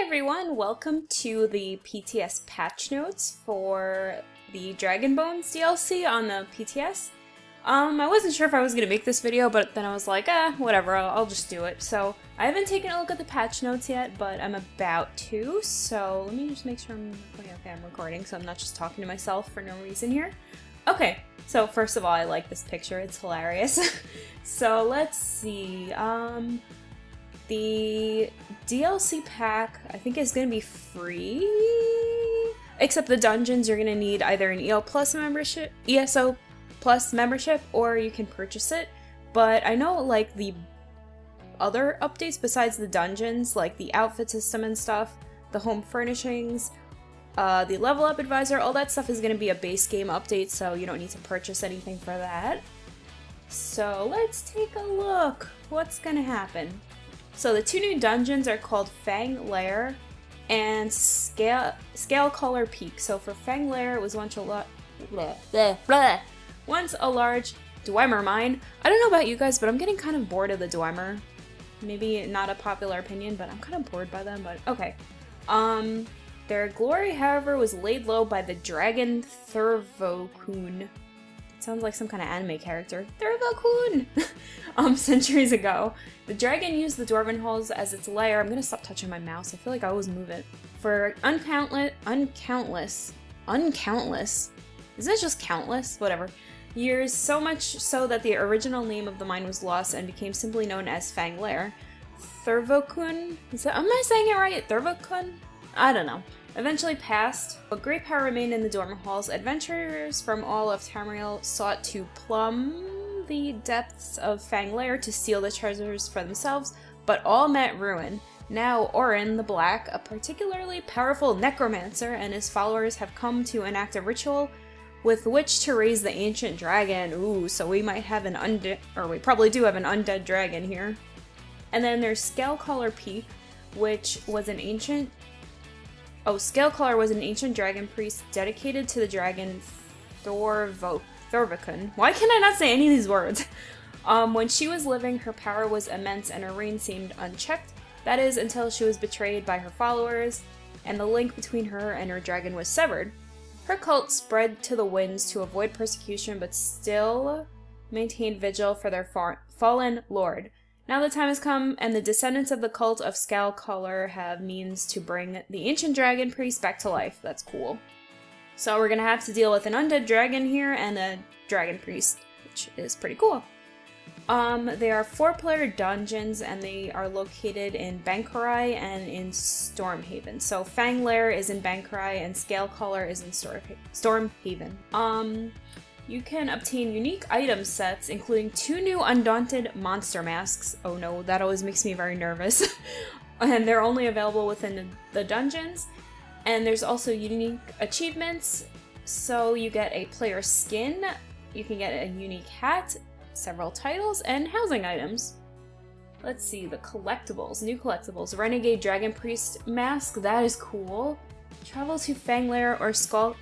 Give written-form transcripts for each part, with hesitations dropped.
everyone, welcome to the PTS patch notes for the Dragon Bones DLC on the PTS. I wasn't sure if I was going to make this video, but then I was like, whatever, I'll just do it. So, I haven't taken a look at the patch notes yet, but I'm about to, so let me just make sure I'm recording, so I'm not just talking to myself for no reason here. Okay, so first of all, I like this picture, it's hilarious. So, let's see, the DLC pack, I think, is going to be free, except the dungeons you're going to need either an ESO Plus membership, or you can purchase it. But I know, like, the other updates besides the dungeons, like the outfit system and stuff, the home furnishings, the level up advisor, all that stuff is going to be a base game update, so you don't need to purchase anything for that. So let's take a look. What's going to happen? So the two new dungeons are called Fang Lair and Scale Color Peak. So for Fang Lair, it was once a large Dwemer mine. I don't know about you guys, but I'm getting kind of bored of the Dwemer. Maybe not a popular opinion, but I'm kind of bored by them, but okay. Their glory, however, was laid low by the dragon Thurvokun. Sounds like some kind of anime character. Thurvokun! Centuries ago. The dragon used the Dwarven halls as its lair. I'm gonna stop touching my mouse. I feel like I always move it. For uncountless. Is it just countless? Whatever. Years, so much so that the original name of the mine was lost and became simply known as Fang Lair. Thurvokun? Am I saying it right? Thurvokun? I don't know. Eventually passed, but great power remained in the dormer halls. Adventurers from all of Tamriel sought to plumb the depths of Fang Lair to steal the treasures for themselves, but all met ruin. Now Orin the Black, a particularly powerful necromancer, and his followers have come to enact a ritual with which to raise the ancient dragon. Ooh, so we might have an undead, or we probably do have an undead dragon here. And then there's Scalecaller Peak, which was an ancient... Oh, Scalecaller was an ancient dragon priest dedicated to the dragon Thurvokun. Why can I not say any of these words? When she was living, her power was immense and her reign seemed unchecked. That is, until she was betrayed by her followers, and the link between her and her dragon was severed. Her cult spread to the winds to avoid persecution, but still maintained vigil for their fallen lord. Now the time has come, and the descendants of the cult of Scalecaller have means to bring the ancient dragon priest back to life. That's cool. So we're gonna have to deal with an undead dragon here and a dragon priest, which is pretty cool. They are 4-player dungeons, and they are located in Bankarai and in Stormhaven. So Fang Lair is in Bankarai, and Scalecaller is in Stormhaven. You can obtain unique item sets, including 2 new Undaunted monster masks. Oh no, that always makes me very nervous. And they're only available within the dungeons. And there's also unique achievements. So you get a player skin, you can get a unique hat, several titles, and housing items. Let's see, the collectibles. New collectibles. Renegade Dragon Priest mask, that is cool. Travel to Fang Lair or Why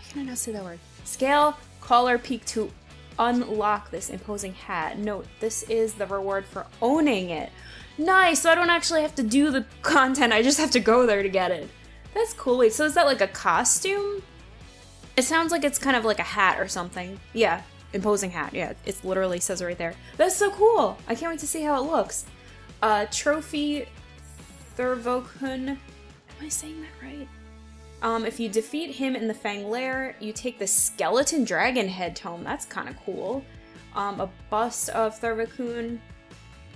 can I not say that word? Scalecaller Peak to unlock this imposing hat. Note, this is the reward for owning it. Nice, so I don't actually have to do the content, I just have to go there to get it. That's cool. Wait, so is that like a costume? It sounds like it's kind of like a hat or something. Yeah, imposing hat. Yeah, it literally says it right there. That's so cool! I can't wait to see how it looks. Trophy Thurvokun. Am I saying that right? If you defeat him in the Fang Lair, you take the skeleton dragon head tome. That's kind of cool. A bust of Thurvokun,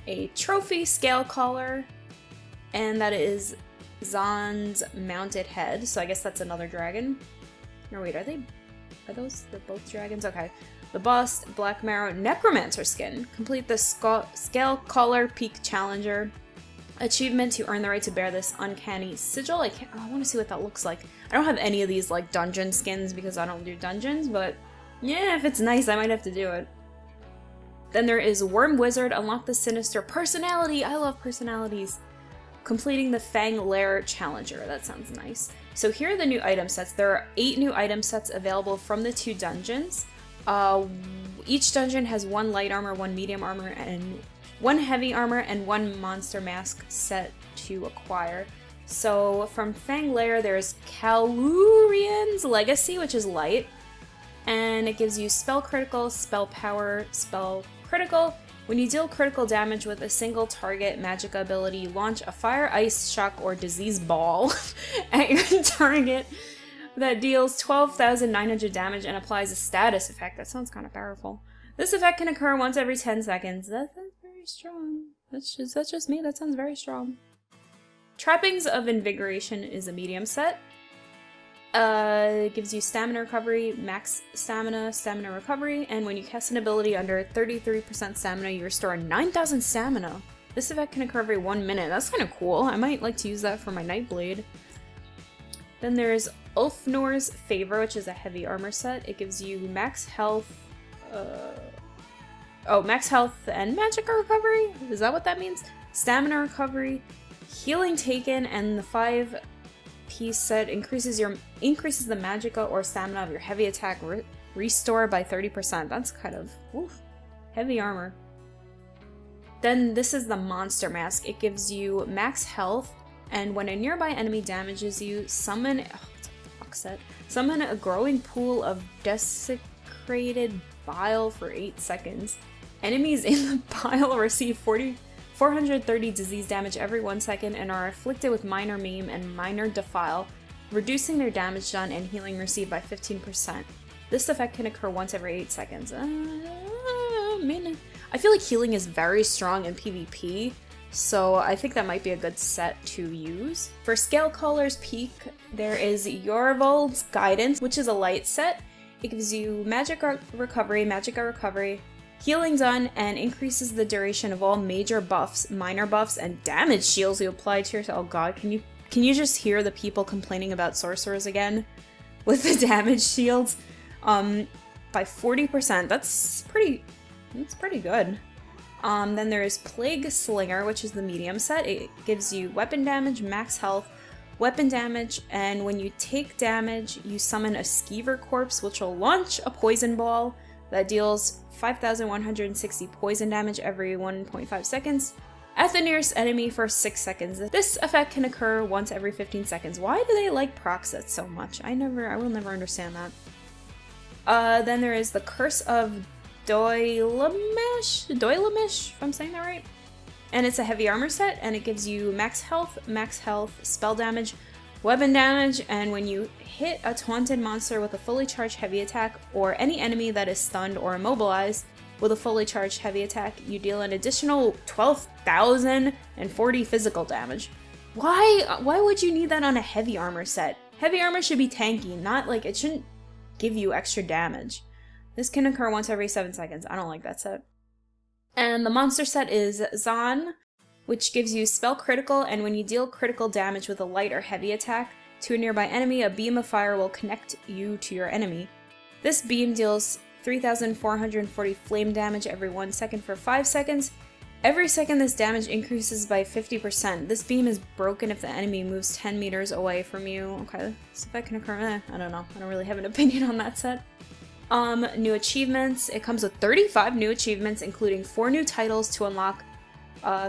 a trophy Scalecaller, and that is Zan's mounted head. So I guess that's another dragon. No, wait, are those? They're both dragons? Okay. The bust, Black Marrow, Necromancer skin. Complete the Scalecaller Peak Challenger. Achievement to earn the right to bear this uncanny sigil. I want to see what that looks like. I don't have any of these like dungeon skins because I don't do dungeons, but yeah, if it's nice, I might have to do it. Then there is Worm Wizard, unlock the sinister personality. I love personalities. Completing the Fang Lair Challenger. That sounds nice. So here are the new item sets. There are 8 new item sets available from the 2 dungeons. Each dungeon has 1 light armor, 1 medium armor, and 1 heavy armor, and 1 monster mask set to acquire. So from Fang Lair, there's Kalurian's Legacy, which is light, and it gives you spell critical, spell power, spell critical. When you deal critical damage with a single target magic ability, you launch a fire, ice, shock, or disease ball at your target that deals 12,900 damage and applies a status effect. That sounds kind of powerful. This effect can occur once every 10 seconds. That sounds very strong. That's just me. That sounds very strong. Trappings of Invigoration is a medium set. It gives you stamina recovery, max stamina, stamina recovery, and when you cast an ability under 33% stamina, you restore 9,000 stamina. This effect can occur every 1 minute. That's kind of cool. I might like to use that for my Nightblade. Then there's Ulfnor's Favor, which is a heavy armor set. It gives you max health, max health and magic recovery? Is that what that means? Stamina recovery, healing taken, and the 5-piece set increases the magicka or stamina of your heavy attack restore by 30%. That's kind of heavy armor. Then this is the Monster Mask. It gives you max health, and when a nearby enemy damages you, summon summon a growing pool of desecrated bile for 8 seconds. Enemies in the bile receive 430 disease damage every 1 second and are afflicted with minor maim and minor defile, reducing their damage done and healing received by 15%. This effect can occur once every 8 seconds. Man. I feel like healing is very strong in PvP, so I think that might be a good set to use. For Scalecoller's Peak, there is Yorvold's Guidance, which is a light set. It gives you magicka recovery, healing done, and increases the duration of all major buffs, minor buffs, and damage shields you apply to yourself. Oh god, can you just hear the people complaining about sorcerers again? With the damage shields? By 40%. That's pretty good. Then there's Plague Slinger, which is the medium set. It gives you weapon damage, max health, weapon damage, and when you take damage, you summon a Skeever Corpse, which will launch a poison ball that deals 5,160 poison damage every 1.5 seconds at the nearest enemy for 6 seconds. This effect can occur once every 15 seconds. Why do they like proc sets so much? I will never understand that. Then there is the Curse of Doilamish, if I'm saying that right. And it's a heavy armor set, and it gives you max health, spell damage, weapon damage, and when you hit a taunted monster with a fully charged heavy attack, or any enemy that is stunned or immobilized with a fully charged heavy attack, you deal an additional 12,040 physical damage. Why would you need that on a heavy armor set? Heavy armor should be tanky, not like, it shouldn't give you extra damage. This can occur once every 7 seconds. I don't like that set. And the monster set is Zahn, which gives you spell critical, and when you deal critical damage with a light or heavy attack to a nearby enemy, a beam of fire will connect you to your enemy. This beam deals 3,440 flame damage every 1 second for 5 seconds. Every second this damage increases by 50%. This beam is broken if the enemy moves 10 meters away from you. Okay, so if that can occur, I don't know. I don't really have an opinion on that set. New achievements. It comes with 35 new achievements, including 4 new titles to unlock,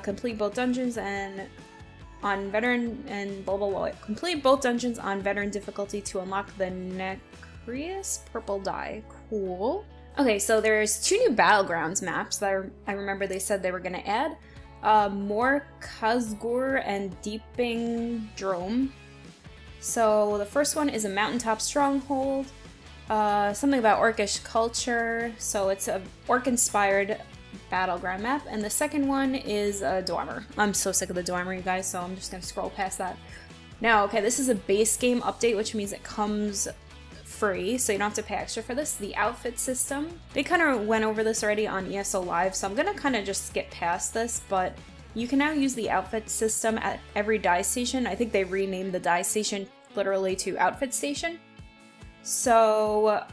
complete both dungeons and on veteran and blah blah blah. Complete both dungeons on veteran difficulty to unlock the Necrius purple dye. Cool. Okay, so there's 2 new Battlegrounds maps that I remember they said they were gonna add. More Kazgur and Deeping Drome. So the first one is a mountaintop stronghold. Something about orcish culture, so it's a orc-inspired battleground map, and the second one is a Dwemer. I'm so sick of the Dwemer, you guys, so I'm just gonna scroll past that. Now, okay, this is a base game update, which means it comes free, so you don't have to pay extra for this. The outfit system, they kind of went over this already on ESO Live, so I'm gonna kind of just skip past this, but you can now use the outfit system at every dye station. I think they renamed the dye station literally to outfit station. So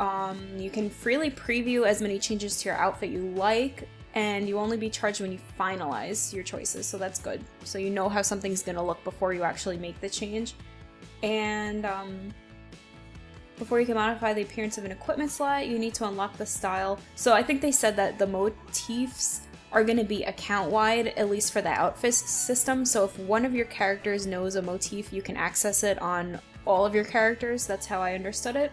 you can freely preview as many changes to your outfit you like, and you only be charged when you finalize your choices, so that's good. So you know how something's gonna look before you actually make the change. And before you can modify the appearance of an equipment slot, you need to unlock the style. So I think they said that the motifs are going to be account-wide, at least for the outfit system. So if one of your characters knows a motif, you can access it on all of your characters. That's how I understood it.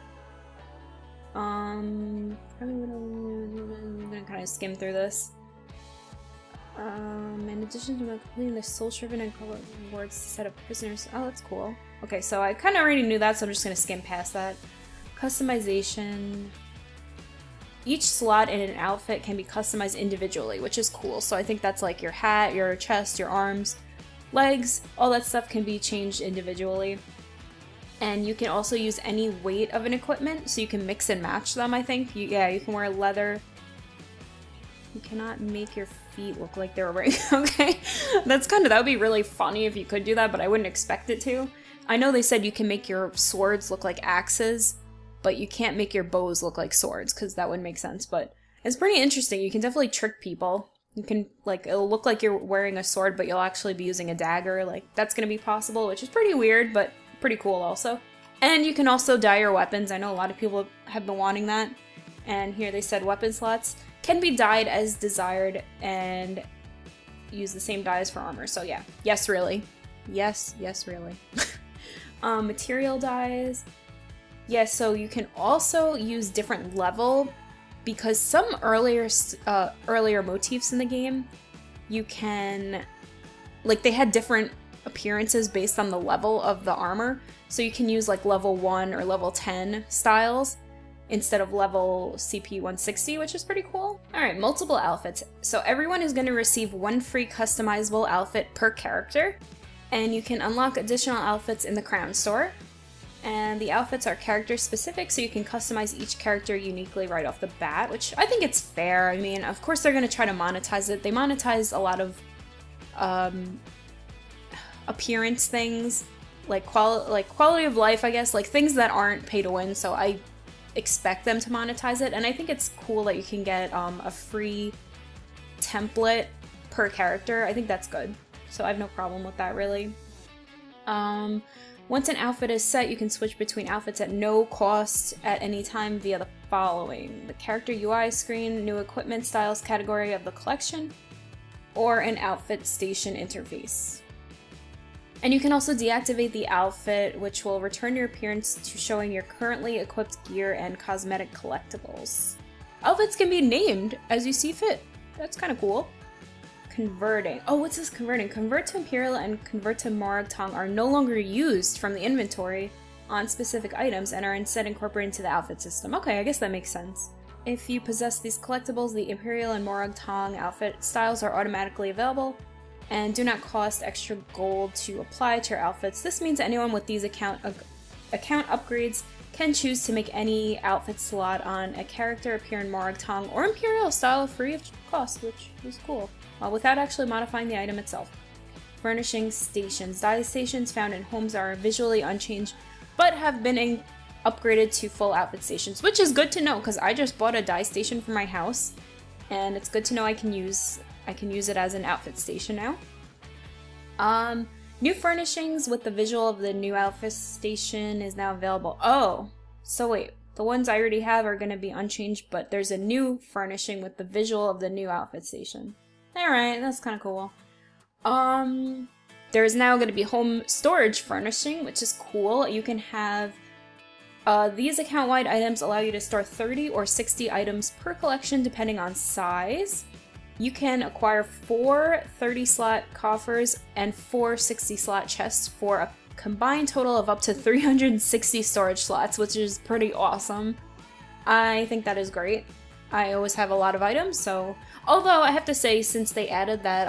I'm gonna kind of skim through this. In addition to completing the soul-shriven and color rewards to set up prisoners. Oh, that's cool. Okay, so I kind of already knew that, so I'm just gonna skim past that. Customization. Each slot in an outfit can be customized individually, which is cool. So I think that's like your hat, your chest, your arms, legs, all that stuff can be changed individually. And you can also use any weight of an equipment, so you can mix and match them, I think. Yeah, you can wear leather. You cannot make your feet look like they're wearing. Okay, that would be really funny if you could do that, but I wouldn't expect it to. I know they said you can make your swords look like axes, but you can't make your bows look like swords, because that wouldn't make sense, but it's pretty interesting. You can definitely trick people. You can, like, it'll look like you're wearing a sword, but you'll actually be using a dagger. Like, that's gonna be possible, which is pretty weird, but pretty cool also. And you can also dye your weapons. I know a lot of people have been wanting that. And here they said weapon slots can be dyed as desired and use the same dyes for armor. So yeah, yes, really. Yes, really. Material dyes. Yeah, so you can also use different level, because some earlier motifs in the game, you can, like, they had different appearances based on the level of the armor. So you can use like level 1 or level 10 styles instead of level CP 160, which is pretty cool. Alright, multiple outfits. So everyone is going to receive one free customizable outfit per character, and you can unlock additional outfits in the Crown Store. And the outfits are character specific, so you can customize each character uniquely right off the bat, which I think it's fair. I mean, of course they're going to try to monetize it. They monetize a lot of appearance things, like quality of life, I guess, like things that aren't pay to win, so I expect them to monetize it. And I think it's cool that you can get a free template per character. I think that's good, so I have no problem with that, really. Once an outfit is set, you can switch between outfits at no cost at any time via the following: the character UI screen, new equipment styles category of the collection, or an outfit station interface. And you can also deactivate the outfit, which will return your appearance to showing your currently equipped gear and cosmetic collectibles. Outfits can be named as you see fit. That's kind of cool. Converting. Oh, what's this converting? Convert to Eirella and convert to Morag Tong are no longer used from the inventory on specific items and are instead incorporated into the outfit system. Okay, I guess that makes sense. If you possess these collectibles, the Eirella and Morag Tong outfit styles are automatically available and do not cost extra gold to apply to your outfits. This means anyone with these account upgrades can choose to make any outfit slot on a character appear in Morag Tong or Imperial style free of cost, which is cool, without actually modifying the item itself. Furnishing stations. Dye stations found in homes are visually unchanged, but have been upgraded to full outfit stations, which is good to know because I just bought a dye station for my house, and it's good to know I can use it as an outfit station now. New furnishings with the visual of the new outfit station is now available. Oh, so wait, the ones I already have are going to be unchanged, but there's a new furnishing with the visual of the new outfit station. Alright, that's kind of cool. There's now going to be home storage furnishing, which is cool. You can have these account-wide items allow you to store 30 or 60 items per collection depending on size. You can acquire 4 30-slot coffers and 4 60-slot chests for a combined total of up to 360 storage slots, which is pretty awesome. I think that is great. I always have a lot of items, so... Although, I have to say, since they added that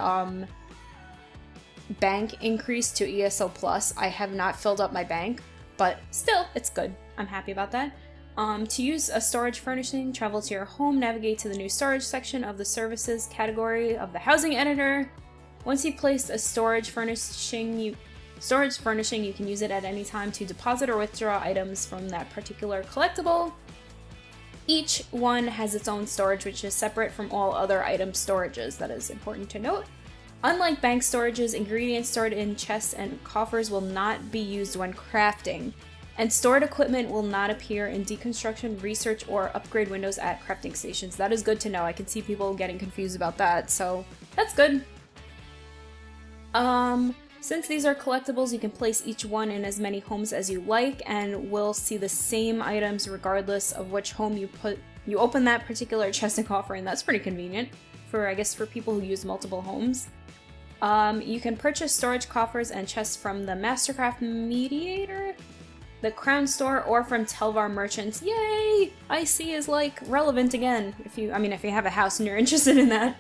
bank increase to ESO Plus, I have not filled up my bank, but still, it's good. I'm happy about that. To use a storage furnishing, travel to your home, navigate to the new storage section of the services category of the housing editor. Once you've placed a storage furnishing, you can use it at any time to deposit or withdraw items from that particular collectible. Each one has its own storage, which is separate from all other item storages. That is important to note. Unlike bank storages, ingredients stored in chests and coffers will not be used when crafting. And stored equipment will not appear in deconstruction, research, or upgrade windows at crafting stations. That is good to know. I can see people getting confused about that, so that's good. Since these are collectibles, you can place each one in as many homes as you like, and will see the same items regardless of which home you open that particular chest and coffer in. That's pretty convenient for, I guess, for people who use multiple homes. You can purchase storage coffers and chests from the Mastercraft Mediator, the Crown Store, or from Telvar merchants. Yay! IC is like relevant again if you have a house and you're interested in that.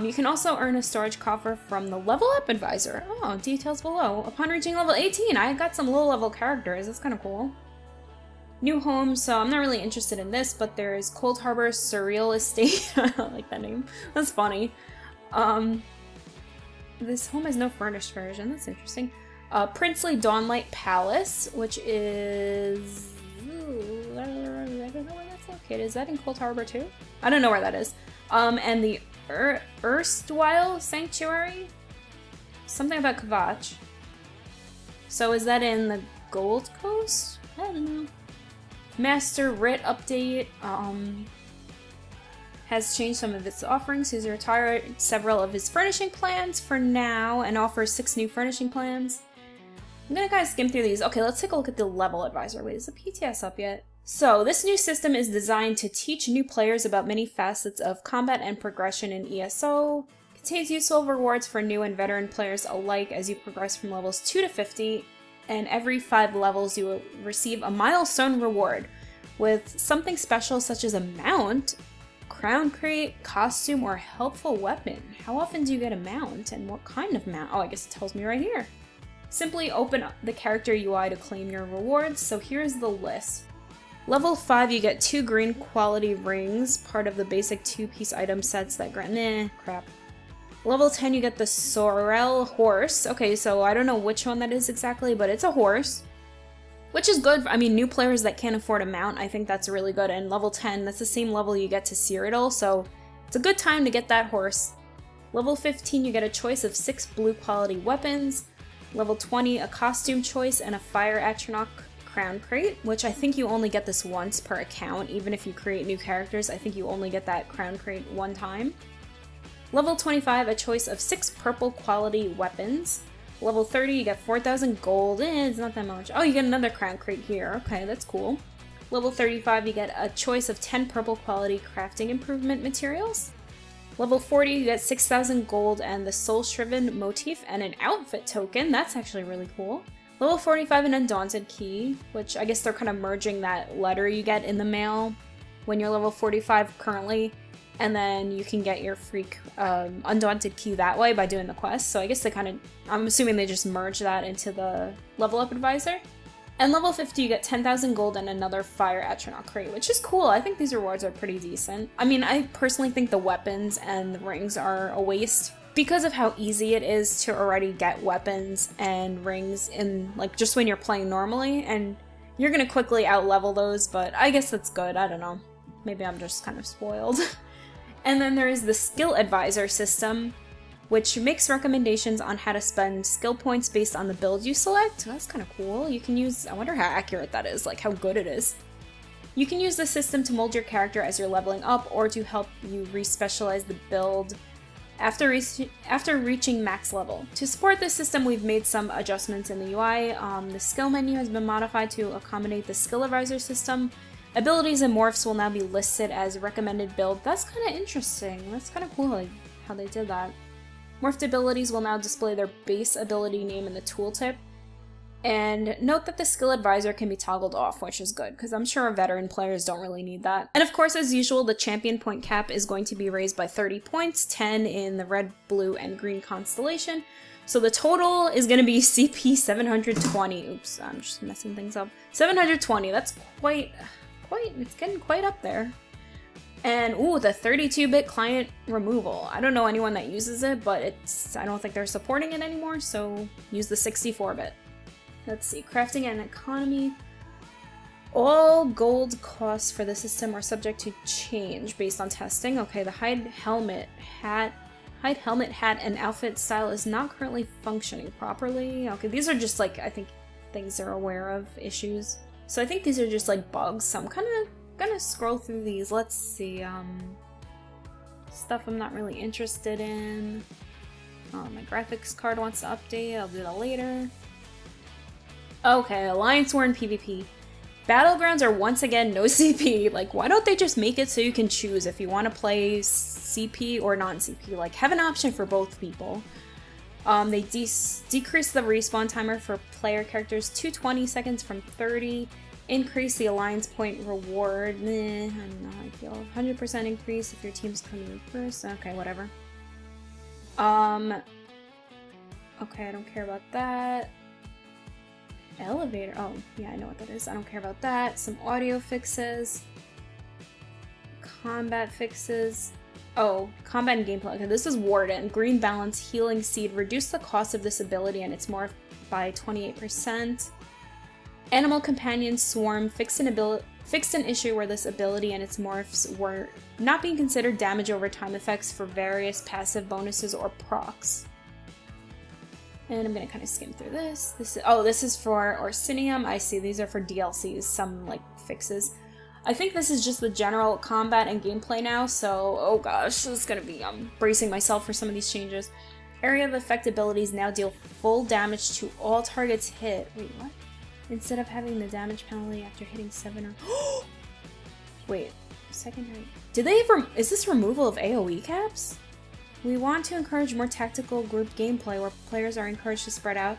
You can also earn a storage coffer from the Level Up Advisor. Oh, details below. Upon reaching level 18, I got some low-level characters. That's kind of cool. New home, so I'm not really interested in this, but there's Cold Harbor Surreal Estate. I like that name. That's funny. This home has no furnished version. That's interesting. Princely Dawnlight Palace, which is... Ooh, I don't know where that's located. Is that in Cold Harbor too? I don't know where that is. And the Erstwhile Sanctuary? Something about Kvatch. So is that in the Gold Coast? I don't know. Master Writ update has changed some of its offerings. He's retired several of his furnishing plans for now and offers 6 new furnishing plans. I'm gonna kind of skim through these. Okay, let's take a look at the Level Advisor. Wait, is the PTS up yet? So, this new system is designed to teach new players about many facets of combat and progression in ESO. Contains useful rewards for new and veteran players alike as you progress from levels 2 to 50, and every 5 levels you will receive a milestone reward with something special such as a mount, crown crate, costume, or helpful weapon. How often do you get a mount, and what kind of mount? Oh, I guess it tells me right here. Simply open up the character UI to claim your rewards, so here's the list. Level 5, you get 2 green quality rings, part of the basic 2-piece item sets that grant crap. Level 10, you get the Sorrel horse. Okay, so I don't know which one that is exactly, but it's a horse. Which is good. I mean, new players that can't afford a mount, I think that's really good. And level 10, that's the same level you get to Cyrodiil, so it's a good time to get that horse. Level 15, you get a choice of 6 blue quality weapons. Level 20, a costume choice and a Fire Atronach crown crate, which I think you only get this once per account. Even if you create new characters, I think you only get that crown crate one time. Level 25, a choice of 6 purple quality weapons. Level 30, you get 4,000 gold. It's not that much. Oh, you get another crown crate here. Okay, that's cool. Level 35, you get a choice of 10 purple quality crafting improvement materials. Level 40, you get 6,000 gold and the Soul Shriven motif and an outfit token. That's actually really cool. Level 45, an Undaunted key, which I guess they're kind of merging that letter you get in the mail when you're level 45 currently, and then you can get your free Undaunted key that way by doing the quest. So I guess they kind of, I'm assuming they just merge that into the Level Up Advisor. And level 50, you get 10,000 gold and another Fire Atronach crate, which is cool. I think these rewards are pretty decent. I mean, I personally think the weapons and the rings are a waste because of how easy it is to already get weapons and rings in, like, just when you're playing normally, and you're gonna quickly out-level those, but I guess that's good. I don't know. Maybe I'm just kind of spoiled. And then there is the Skill Advisor system, which makes recommendations on how to spend skill points based on the build you select. That's kind of cool. You can use, I wonder how accurate that is, like how good it is. You can use the system to mold your character as you're leveling up or to help you re-specialize the build after reaching max level. To support this system, we've made some adjustments in the UI. The skill menu has been modified to accommodate the Skill Advisor system. Abilities and morphs will now be listed as recommended build. That's kind of interesting. That's kind of cool, like, how they did that. Morphed abilities will now display their base ability name in the tooltip. And note that the Skill Advisor can be toggled off, which is good, because I'm sure veteran players don't really need that. And of course, as usual, the champion point cap is going to be raised by 30 points, 10 in the red, blue, and green constellation. So the total is going to be CP 720. Oops, I'm just messing things up. 720, that's it's getting quite up there. And, ooh, the 32-bit client removal. I don't know anyone that uses it, but I don't think they're supporting it anymore, so use the 64-bit. Let's see, crafting and economy. All gold costs for the system are subject to change based on testing. Okay, the hide helmet hat and outfit style is not currently functioning properly. Okay, these are just like, I think, things they're aware of, issues. So I think these are just like bugs, so I'm kind of gonna scroll through these. Let's see, stuff I'm not really interested in. Oh, my graphics card wants to update, I'll do that later. Okay, Alliance War and PvP. Battlegrounds are once again no CP. Like, why don't they just make it so you can choose if you want to play CP or non-CP? Like, have an option for both people. They decrease the respawn timer for player characters to 20 seconds from 30. Increase the alliance point reward. I don't know how I feel. 100% increase if your team's coming in first. Okay, whatever. Okay, I don't care about that. Elevator. Oh, yeah, I know what that is. I don't care about that. Some audio fixes. Combat fixes. Oh, combat and gameplay. Okay, this is Warden. Green Balance, Healing Seed. Reduce the cost of this ability and its morph by 28%. Animal Companion Swarm. Fixed an issue where this ability and its morphs were not being considered damage over time effects for various passive bonuses or procs. And I'm gonna kind of skim through this. This is for Orsinium. I see these are for DLCs, some like fixes. I think this is just the general combat and gameplay now, so oh gosh, this is gonna be bracing myself for some of these changes. Area of effect abilities now deal full damage to all targets hit. Wait, what? Instead of having the damage penalty after hitting 7 or wait, secondary. Is this removal of AoE caps? We want to encourage more tactical group gameplay where players are encouraged to spread out.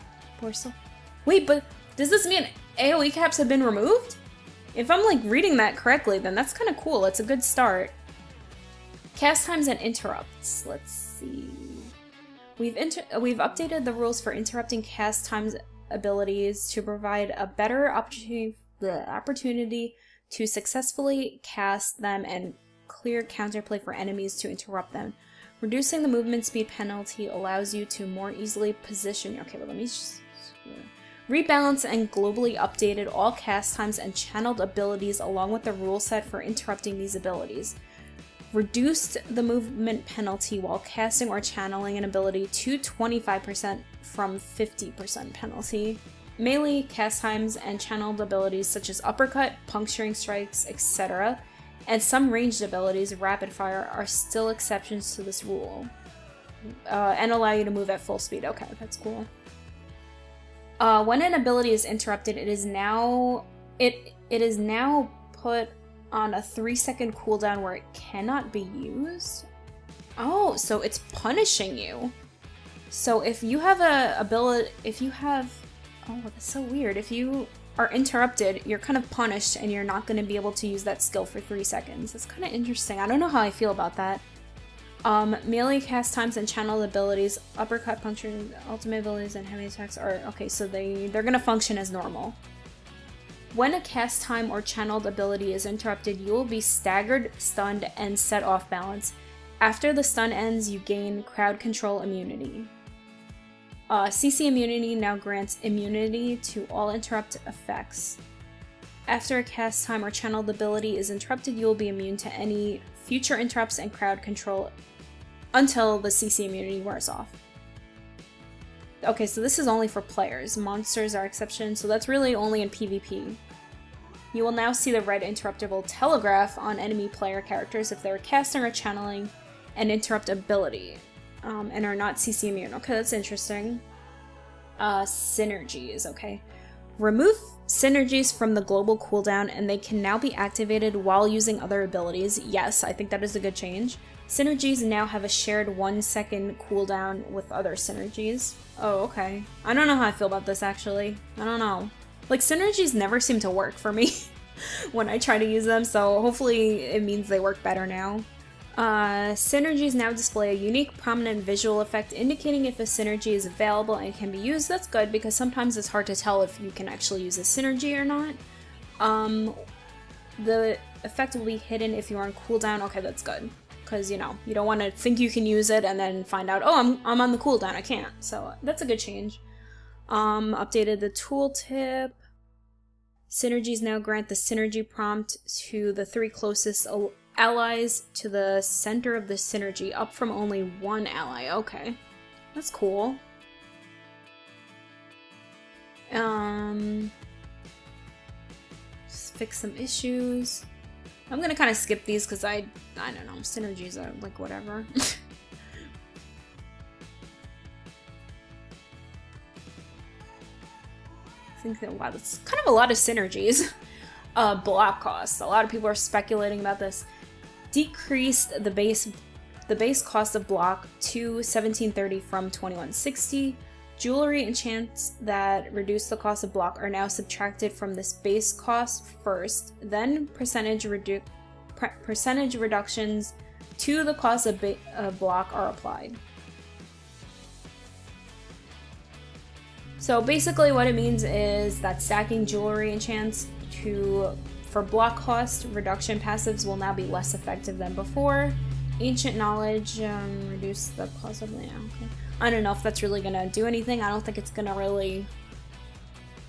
Wait, but does this mean AoE caps have been removed? If I'm like reading that correctly, then that's kind of cool. It's a good start. Cast times and interrupts. Let's see. We've updated the rules for interrupting cast times abilities to provide a better opportunity to successfully cast them and clear counterplay for enemies to interrupt them. Reducing the movement speed penalty allows you to more easily position. Okay, but let me just rebalance and globally updated all cast times and channeled abilities along with the rule set for interrupting these abilities. Reduced the movement penalty while casting or channeling an ability to 25% from 50% penalty. Melee cast times and channeled abilities such as uppercut, puncturing strikes, etc., and some ranged abilities, rapid fire, are still exceptions to this rule. And allow you to move at full speed. Okay, that's cool. When an ability is interrupted, it is now put on a 3-second cooldown where it cannot be used. Oh, so it's punishing you. So if you have oh, that's so weird. If you are interrupted, you're kind of punished and you're not going to be able to use that skill for 3 seconds. That's kind of interesting. I don't know how I feel about that. Melee cast times and channeled abilities, uppercut, puncture, ultimate abilities, and heavy attacks are okay, so they're going to function as normal. When a cast time or channeled ability is interrupted, you will be staggered, stunned, and set off balance. After the stun ends, you gain crowd control immunity. CC immunity now grants immunity to all interrupt effects. After a cast time or channeled ability is interrupted, you will be immune to any future interrupts and crowd control until the CC immunity wears off. Okay, so this is only for players. Monsters are exceptions, so that's really only in PvP. You will now see the red interruptible telegraph on enemy player characters if they're casting or channeling an interrupt ability. And are not CC immune. Okay, that's interesting. Synergies, okay. Remove synergies from the global cooldown and they can now be activated while using other abilities. Yes, I think that is a good change. Synergies now have a shared 1-second cooldown with other synergies. Oh, okay. I don't know how I feel about this, actually. I don't know. Like, synergies never seem to work for me when I try to use them, so hopefully it means they work better now. Synergies now display a unique prominent visual effect indicating if a synergy is available and can be used. That's good because sometimes it's hard to tell if you can actually use a synergy or not. The effect will be hidden if you are on cooldown. Okay, that's good. Because, you know, you don't want to think you can use it and then find out, oh, I'm on the cooldown, I can't. So that's a good change. Updated the tooltip. Synergies now grant the synergy prompt to the 3 closest allies to the center of the synergy, up from only 1 ally. Okay, that's cool. Fix some issues. I'm gonna kind of skip these because I don't know, synergies are like whatever. I think that, wow, that's kind of a lot of synergies. Block costs. A lot of people are speculating about this. Decreased the base cost of block to 1730 from 2160. Jewelry enchants that reduce the cost of block are now subtracted from this base cost first, then percentage reductions to the cost of block are applied. So basically what it means is that stacking jewelry enchants for block cost reduction passives will now be less effective than before. Ancient knowledge, reduce the cost of, yeah, okay. I don't know if that's really gonna do anything. I don't think it's gonna really,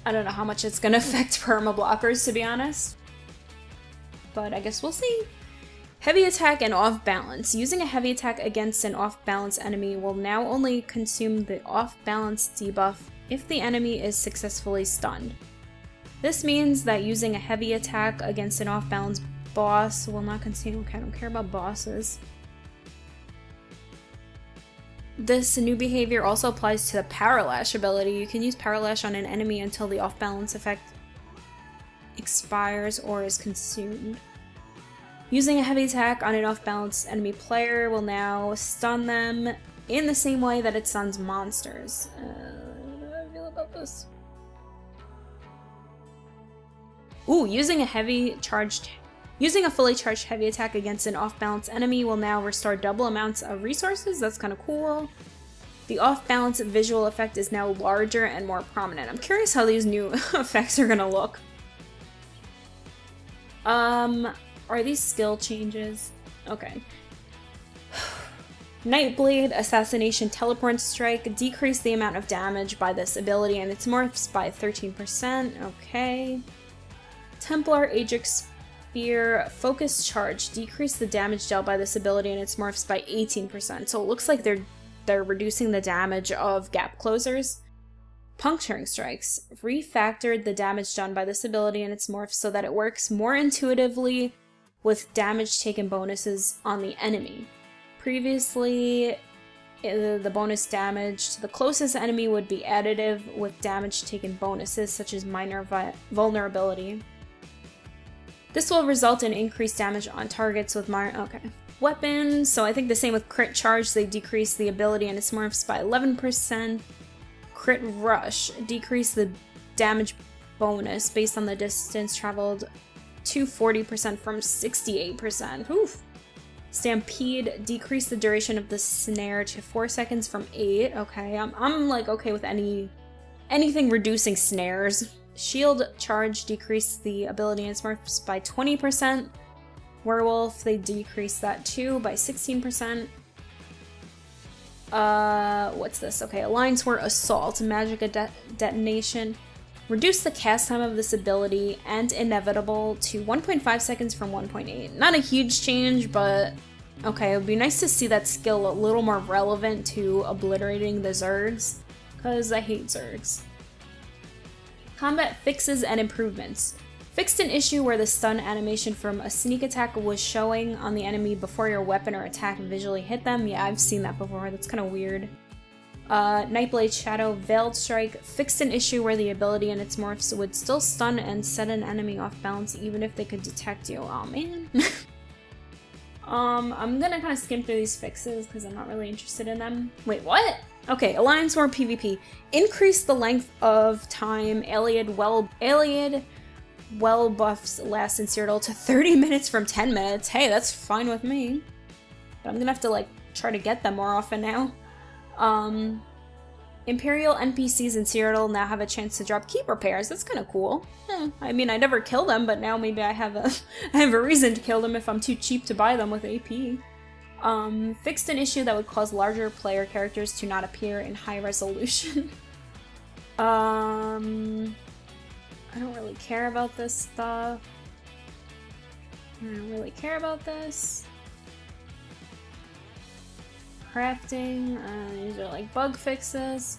I don't know how much it's gonna affect perma blockers, to be honest. But I guess we'll see. Heavy attack and off balance. Using a heavy attack against an off balance enemy will now only consume the off balance debuff if the enemy is successfully stunned. This means that using a heavy attack against an off balance boss will not consume, okay, I don't care about bosses. This new behavior also applies to the Parallash ability. You can use Parallash on an enemy until the off-balance effect expires or is consumed. Using a heavy attack on an off-balance enemy player will now stun them in the same way that it stuns monsters. How do I feel about this? Ooh, using a fully charged heavy attack against an off-balance enemy will now restore double amounts of resources. That's kind of cool. The off-balance visual effect is now larger and more prominent. I'm curious how these new effects are gonna look. Are these skill changes? Okay. Nightblade, Assassination, Teleport Strike. Decrease the amount of damage by this ability and its morphs by 13%. Okay. Templar, Ajax Spear, Focus Charge. Decrease the damage dealt by this ability and its morphs by 18%. So it looks like they're reducing the damage of gap closers. Puncturing Strikes. Refactored the damage done by this ability and its morphs so that it works more intuitively with damage taken bonuses on the enemy. Previously, the bonus damage to the closest enemy would be additive with damage taken bonuses such as minor vulnerability. This will result in increased damage on targets with weapons. So I think the same with Crit Charge. They decrease the ability and its morphs by 11%. Crit Rush. Decrease the damage bonus based on the distance traveled to 40% from 68%. Oof. Stampede. Decrease the duration of the snare to 4 seconds from 8. Okay, I'm like okay with anything reducing snares. Shield Charge. Decrease the ability and its morphs by 20%. Werewolf, they decrease that too by 16%. What's this? Okay, Alliance War Assault, Magic Detonation. Reduce the cast time of this ability and Inevitable to 1.5 seconds from 1.8. Not a huge change, but okay, it would be nice to see that skill a little more relevant to obliterating the Zergs, because I hate Zergs. Combat Fixes and Improvements. Fixed an issue where the stun animation from a sneak attack was showing on the enemy before your weapon or attack visually hit them. Yeah, I've seen that before. That's kind of weird. Nightblade Shadow Veiled Strike. Fixed an issue where the ability and its morphs would still stun and set an enemy off balance even if they could detect you. Oh man. I'm gonna kind of skim through these fixes because I'm not really interested in them. Wait, what? Okay, Alliance War PvP. Increase the length of time Allied well buffs last in Cyrodiil to 30 minutes from 10 minutes. Hey, that's fine with me. But I'm gonna have to like try to get them more often now. Imperial NPCs in Cyrodiil now have a chance to drop keep repairs. That's kind of cool. I mean, I never kill them, but now maybe I have a reason to kill them if I'm too cheap to buy them with AP. Fixed an issue that would cause larger player characters to not appear in high resolution. I don't really care about this stuff. I don't really care about this. Crafting, these are like bug fixes.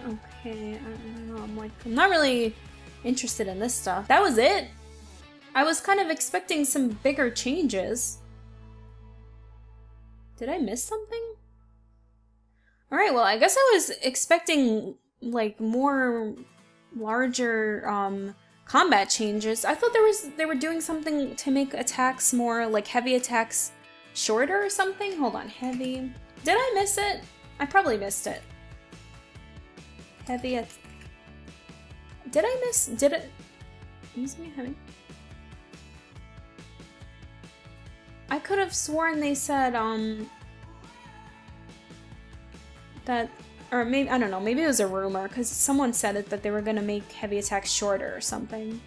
Okay, I don't know, I'm not really interested in this stuff. That was it? I was kind of expecting some bigger changes. Did I miss something? Alright, well, I guess I was expecting, like, more larger, combat changes. I thought they were doing something to make attacks more, like, heavy attacks shorter or something? Hold on, heavy... Did I miss it? I probably missed it. Heavy Did I miss... Did it... Use me heavy? I could have sworn they said, that... Or maybe... I don't know, maybe it was a rumor, because someone said it that they were gonna make heavy attacks shorter or something.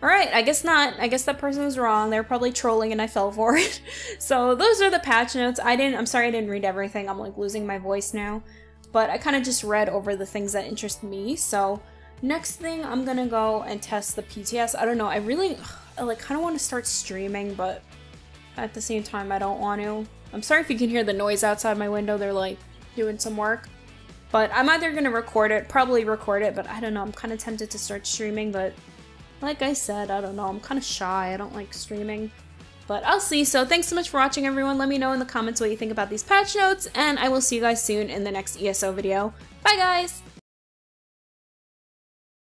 Alright, I guess not. I guess that person was wrong. They were probably trolling and I fell for it. So those are the patch notes. I'm sorry I didn't read everything. I'm like losing my voice now. But I kind of just read over the things that interest me. So next thing, I'm gonna go and test the PTS. I don't know, I like kind of want to start streaming, but at the same time I don't want to. I'm sorry if you can hear the noise outside my window. They're like doing some work. But I'm either gonna probably record it, but I don't know. I'm kind of tempted to start streaming, but like I said, I don't know, I'm kind of shy, I don't like streaming. But I'll see, so thanks so much for watching everyone, let me know in the comments what you think about these patch notes, and I will see you guys soon in the next ESO video. Bye guys!